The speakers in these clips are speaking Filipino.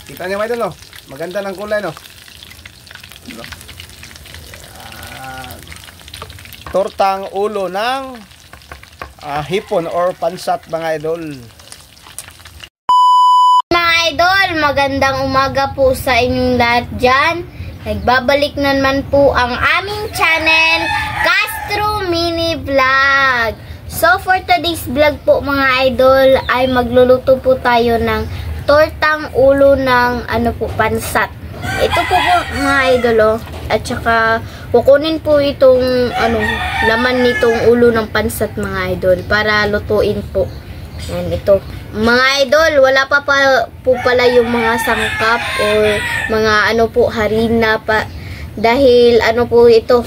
Kita niyo mga idol, no? Maganda ng kulay, no? Tortang ulo ng hipon or pansat, mga idol. Mga idol, magandang umaga po sa inyong lahat dyan. Nagbabalik na naman po ang aming channel, Castro Mini Vlog. So for today's vlog po mga idol, ay magluluto po tayo ng tortang ulo ng pansat. Ito po mga idol, oh. At saka kukunin po itong laman nitong ulo ng pansat mga idol para lutuin po. Yan ito. Mga idol, wala pa po pala yung mga sangkap or mga harina pa. Dahil po ito,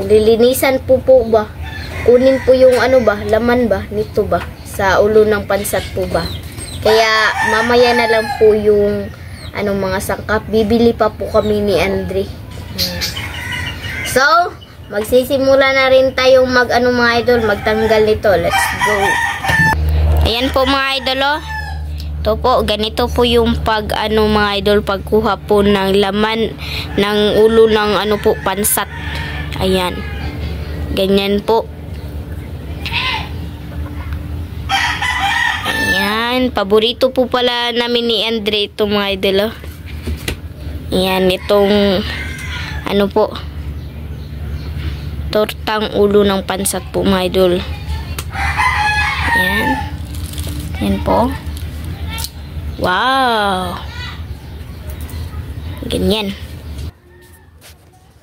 lilinisan po ba? Kunin po yung laman ba nito ba sa ulo ng pansat po ba. Kaya mamaya na lang po yung mga sangkap. Bibili pa po kami ni Andre. So, magsisimula na rin tayong mga idol, magtanggal nito. Let's go. Ayan po mga idol, oh. Ito po, ganito po yung mga idol, pagkuha po ng laman ng ulo ng pansat. Ayan. Ganyan po. Ayan, paborito po pala namin ni Andre ito mga idol, oh. Ayan, itong tortang ulo ng pansat po mga idol. Ayan. Ayan po. Wow! Ganyan.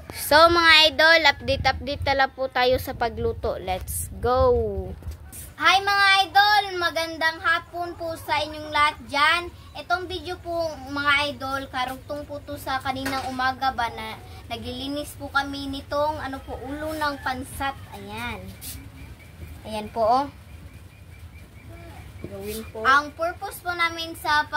So mga idol, update na lang po tayo sa pagluto. Let's go! Hi mga idol! Magandang hapon po sa inyong lahat dyan. Itong video po mga idol, karugtong po to sa kaninang umaga ba na naglilinis po kami nitong ulo ng pansat. Ayan. Ayan po, oh. Gawin po. Ang purpose po namin sa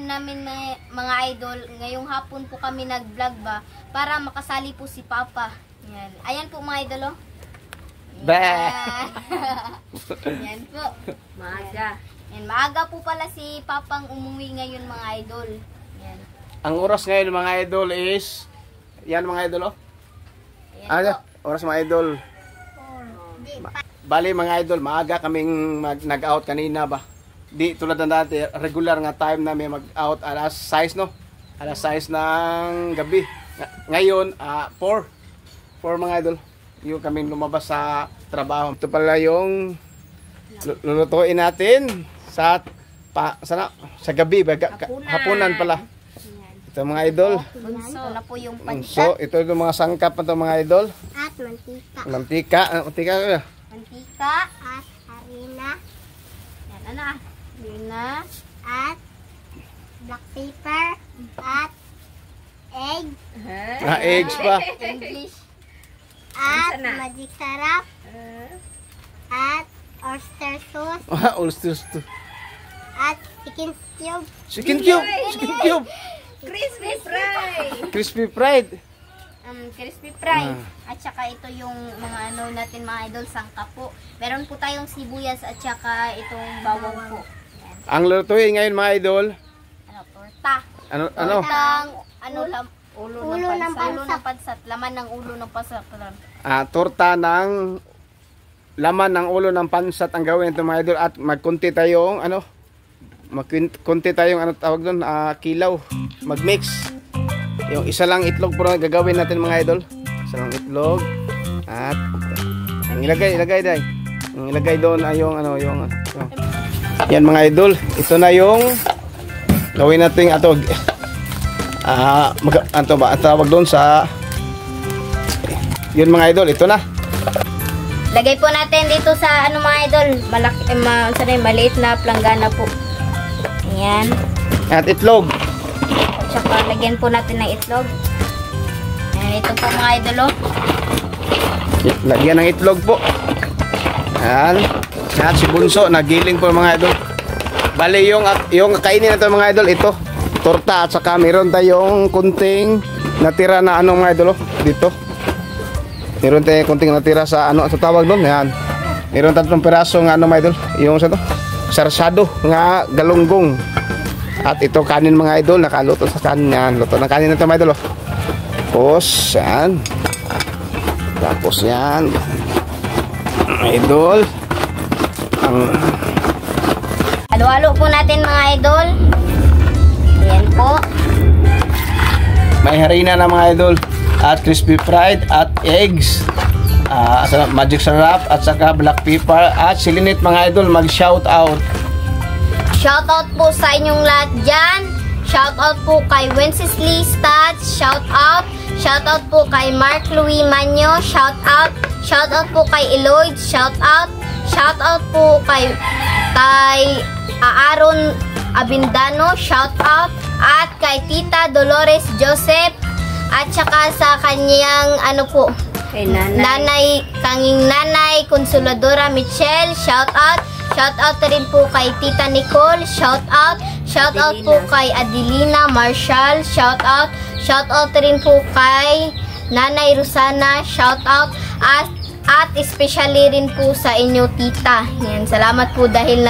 namin mga idol, ngayong hapon po kami nag-vlog ba para makasali po si Papa. Ayan. Ayan po mga idol, oh. Ayan po. Maaga. Ayan, maaga po pala si Papang umuwi ngayon mga idol. Ayan. Ang oras ngayon mga idol is yan mga idol, oh. Ayan oras mga idol. Bali mga idol, maaga kaming nag-out kanina ba. Di tulad na dati, regular nga time namin mag-out alas 6, no? Alas 6 ng gabi. Ngayon, 4 mga idol. Yung kaming lumabas sa trabaho. Ito pala yung lulutuin natin sa gabi, hapunan pala. Ito mga idol. Ito na po yung pansat. So, ito yung mga sangkap na ito mga idol. At mantika. Mantika. Mantika. Mantika at harina. Yan, harina. At black pepper. At egg. Eggs pa. English. At magic sarap. At oyster sauce. Oyster sauce. At chicken cube. Chicken cube. Chicken cube. Crispy fried. Crispy fried. Crispy fried. At saka ito yung mga natin mga idol, sangkap po. Meron po tayong sibuyas at saka itong bawang po. Yan. Ang lutuin ngayon mga idol. Torta. Tortang, ulo ng pansat. Laman ng ulo ng pansat. Torta ng laman ng ulo ng pansat ang gawin ito mga idol. At magkunti tayong tawag doon, kilaw. Mag-mix. Yung isa lang itlog po na gagawin natin mga idol. Isa lang itlog. At ang ilagay doon ay yung yan mga idol. Ito na yung gawin natin tawag doon sa yun mga idol. Ito na. Lagay po natin dito sa mga idol, maliit na planggana po. Ayan. At itlog. At saka lagyan po natin ng itlog. Ayan, ito po mga idol, oh. Lagyan ng itlog po. Ayan. At si Bunso, nagiling po mga idol. Bali yung kainin na ito mga idol, ito. Torta at saka meron tayong kunting natira na mga idol, oh. Dito. Meron tayong kunting natira sa sa tawag doon. Ayan. Meron 3 piraso ng mga idol. Yung sa to. Sarsado nga galunggong. At ito kanin mga idol, nakaluto sa kanin yan. Luto ng kanin na ito mga idol. Tapos, yan. Tapos yan. Mga idol. Halo-halo po natin mga idol. Ayan po. May harina na mga idol. At crispy fried at eggs. Magic sarap at saka black pepper at silinit mga idol. Mag-shout out. Shout out po sa inyong lahat dyan. Shout out po kay Wenceslee Stats. Shout out. Shout out po kay Mark Louis Manyo. Shout out. Shout out po kay Eloyd. Shout out. Shout out po kay Aaron Abindano. Shout out. At kay Tita Dolores Joseph. At saka sa kanyang Kay nanay. Kanging nanay Consoladora Michelle. Shout out. Shout out rin po kay Tita Nicole. Shout out. Shout out po kay Adelina Marshall. Shout out. Shout out rin po kay Nanay Rosana. Shout out. At especially rin po sa inyo tita. Yan, salamat po dahil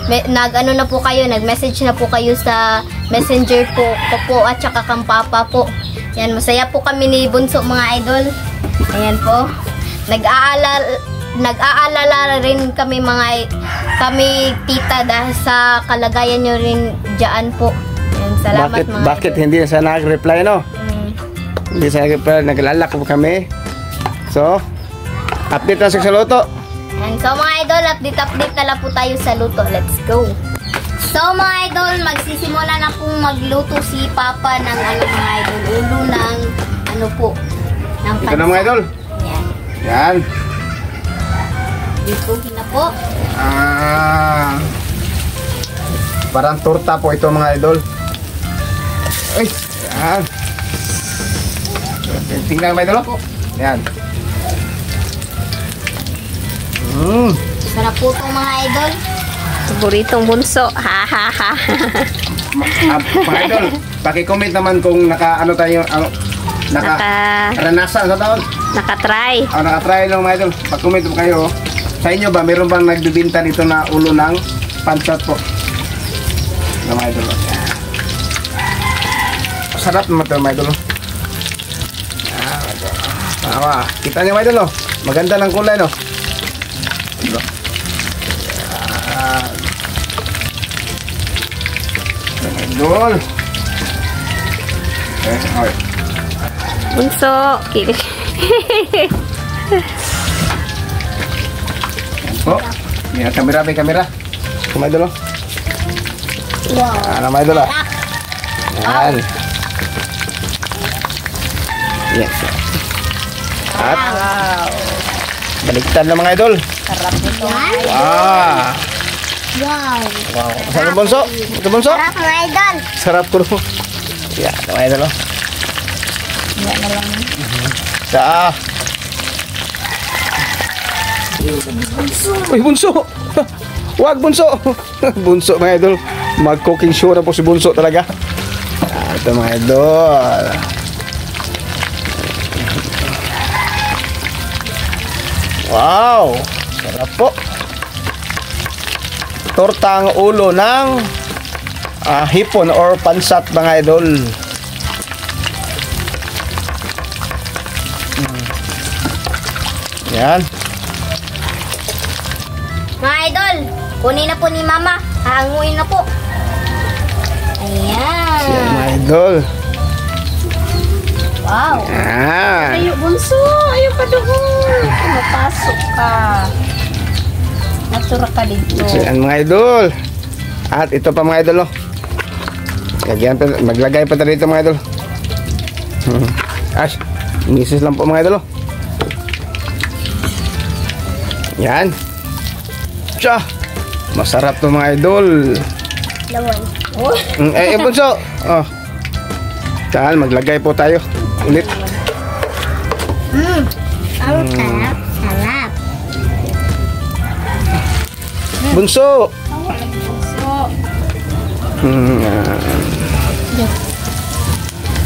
nag-message na po kayo sa messenger po ko po at saka kang papa po. Yan, masaya po kami ni Bunso mga idol. Ayan po. Nag-aalala rin kami kami tita dahil sa kalagayan nyo rin dyan po. Yan, salamat mga Bakit idol. hindi siya nag-reply no? Hindi siya nag-reply, naglalak po kami. So, update na sa luto. And so mga idol, update na lang po tayo sa luto. Let's go! So mga idol, magsisimula na pong magluto si Papa ng mga idol. Ulo ng ng Ito na mga idol. Yan. Yan. Lutuhin na po. Parang torta po ito mga idol. Ay, yan. Tingnan mga idol po. Yan. Sarap po ito mga idol. Paboritong bunso. Ha ha ha. Mga idol, paki-comment naman kung nakaranasan sa taon. Nakatry. Nakatry lang mga idol. Pag-comment po kayo. Sa inyo ba, meron bang nagbibinta dito na ulo ng pansat po? Mga idol. Sarap naman ito mga idol. Kita niyo mga idol. Maganda ng kulay no. Idol. Okay. Bunso. Kilig. Po. Yan, kamera, may kamera. Kumay idol. Wow. Mga idol. Yan. Yes. At baliktad na mga idol. Sarap nito. Wow. Wow. Wow. Sarap bunso. Ito bunso. Sarap mga idol. Sarap ko. Yan, mga idol. Yan na lang. Sa. Uy, bunso. Wag bunso. Bunso mga idol. Mag-cooking show na po si bunso talaga. Ito mga idol. Wow. Sarap po. Tortang ulo ng hipon or pansat mga idol. Yan. Mga idol, kunin na po ni Mama. Hahanguin na po. Ayan. Yan mga idol. Wow. Yan. Ayo bunso. Ayo pa doon. Mapasok ka. Natura ka dito. Yan mga idol. At ito pa mga idol. Maglagay pa tayo dito mga idol. Ash, misis lang po mga idol. Yan. Siya. Masarap to mga idol. Lawan. Bunso. Oh. Saan, maglagay po tayo. Ulit. Ang sarap. Sarap. Bunso.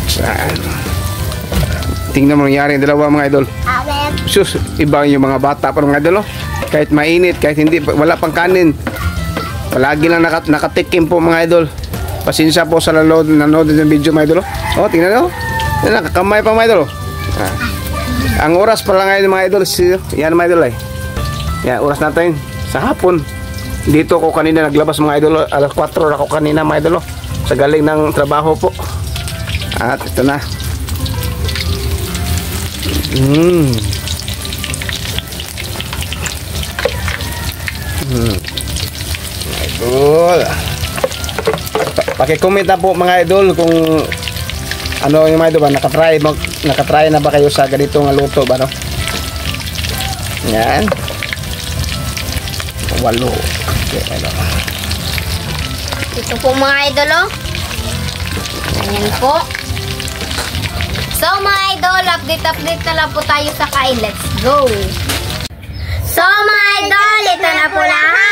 Saan. Tingnan mo nangyari ang dalawa mga idol. Amen. Sus, iba yung mga bata pa mga idol. Kahit mainit, kahit hindi, wala pang kanin. Palagi lang nakatikim po mga idol. Pasensya po sa nanonood ng video mga idol. Oh, tingnan nyo. Yan, nakakamay pa mga idol. Ang oras pala ngayon mga idol, yan mga idol ay. Yan, oras natin sa hapon. Dito ko kanina naglabas mga idol, alas 4 ako kanina mga idol. Sa galing ng trabaho po. At ito na. Idol. Paki-comment na po mga idol kung ano yung mga idol ba, nakatry na ba kayo sa ganito nga luto ba, no? Yan. 8. Okay, idol. Ito po mga idol, oh. Ayan po. So mga idol, update na lang po tayo sa kain. Let's go! So mga idol, ito na po lahat.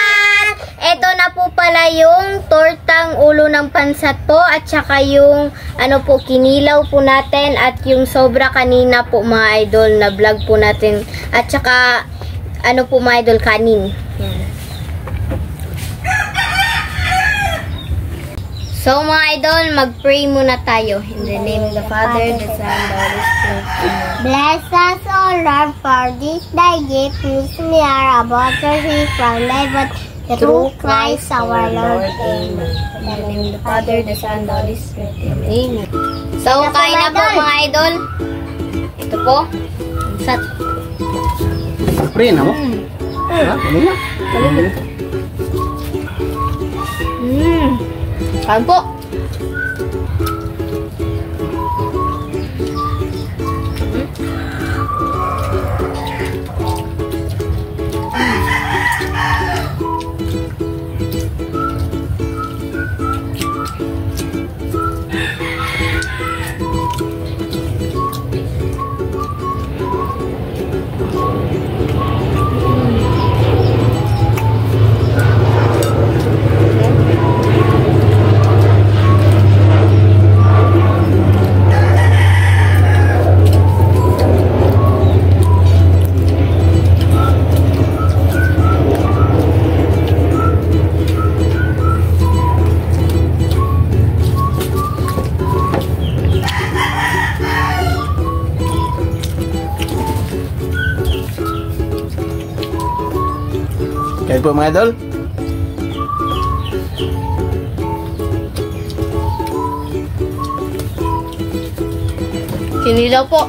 Ito na po pala yung tortang ulo ng pansat po at saka yung ano po, kinilaw po natin at yung sobra kanina po mga idol na vlog po natin at saka ano po mga idol, kanin. Yan. So mga idol, mag-pray muna tayo. In the name of the Father, the Son, the Holy Spirit. Bless us, O Lord, for this thy gift, which we are about to receive from thy but through Christ our Lord. Amen. In the name of the Father, the Son, the Holy Spirit. Amen. So, kain na po mga idol. Ito po. Sat. Pray na mo? Ha? Ano na? Kain po. Kayo po mga idol. Kinilaw po.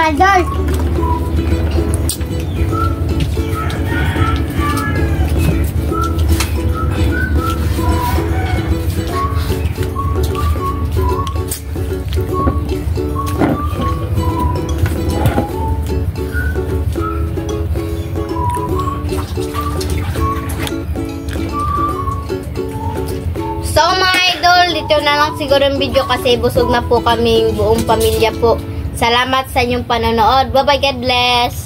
Madol. So mga idol, dito na lang siguro yung video kasi busog na po kaming buong pamilya po. Salamat sa inyong panonood. Bye-bye, God bless!